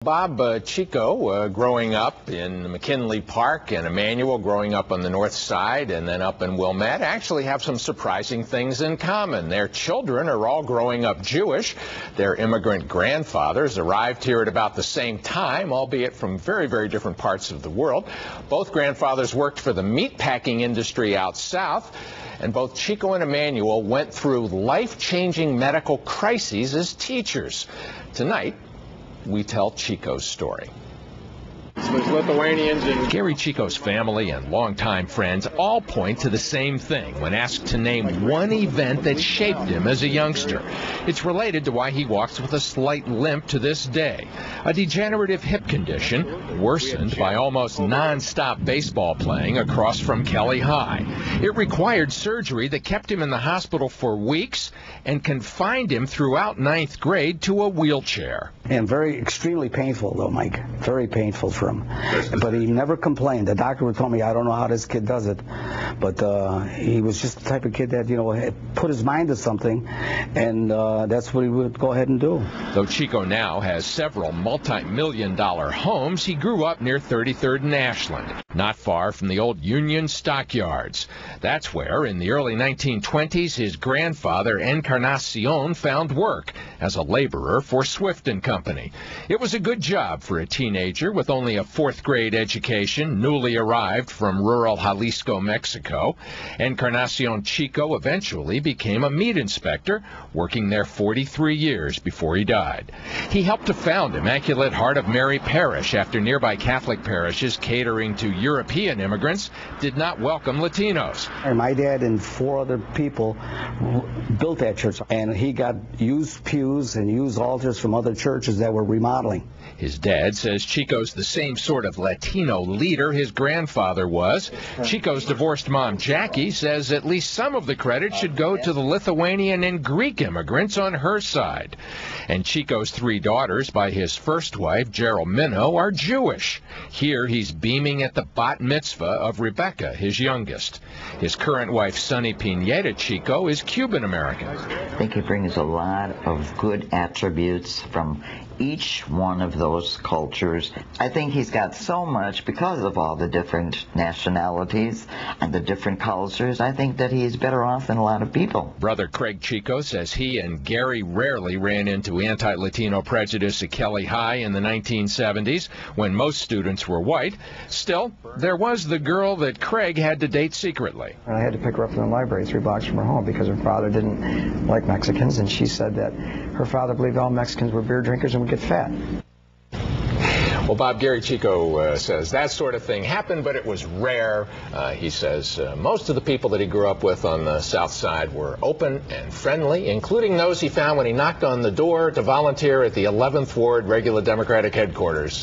Bob, Chico growing up in McKinley Park and Emmanuel growing up on the north side and then up in Wilmette actually have some surprising things in common. Their children are all growing up Jewish. Their immigrant grandfathers arrived here at about the same time, albeit from very, very different parts of the world. Both grandfathers worked for the meatpacking industry out south, and both Chico and Emmanuel went through life-changing medical crises as teachers. Tonight, we tell Chico's story. Lithuanians and Gery Chico's family and longtime friends all point to the same thing when asked to name one event that shaped him as a youngster. It's related to why he walks with a slight limp to this day. A degenerative hip condition worsened by almost non-stop baseball playing across from Kelly High. It required surgery that kept him in the hospital for weeks and confined him throughout ninth grade to a wheelchair. And extremely painful, though, Mike. Very painful for him. But he never complained. The doctor would tell me, I don't know how this kid does it. But he was just the type of kid that, put his mind to something, and that's what he would go ahead and do. Though Chico now has several multi-million-dollar homes, he grew up near 33rd and Ashland, not far from the old Union stockyards. That's where, in the early 1920s, his grandfather, Encarnacion, found work as a laborer for Swift & Company. It was a good job for a teenager with only a fourth-grade education, newly arrived from rural Jalisco, Mexico. Encarnacion Chico eventually became a meat inspector, working there 43 years before he died. He helped to found Immaculate Heart of Mary Parish after nearby Catholic parishes catering to European immigrants did not welcome Latinos. And my dad and 4 other people built that church, and he got used pews and used altars from other churches that were remodeling. His dad says Chico's the same sort of Latino leader his grandfather was. Chico's divorced mom, Jackie, says at least some of the credit should go to the Lithuanian and Greek immigrants on her side. And Chico's 3 daughters by his first wife, Gery, are Jewish. Here he's beaming at the bat mitzvah of Rebecca, his youngest. His current wife, Sonny Pineda Chico, is Cuban-American. I think he brings a lot of good attributes from each one of those cultures. I think he's got so much because of all the different nationalities and the different cultures. I think that he's better off than a lot of people. Brother Craig Chico says he and Gery rarely ran into anti-Latino prejudice at Kelly High in the 1970s when most students were white. Still, there was the girl that Craig had to date secretly. I had to pick her up from the library 3 blocks from her home because her father didn't like Mexicans, and she said that her father believed all Mexicans were beer drinkers and would get fat. Well, Bob, Gery Chico says that sort of thing happened, but it was rare. He says most of the people that he grew up with on the South Side were open and friendly, including those he found when he knocked on the door to volunteer at the 11th Ward Regular Democratic Headquarters.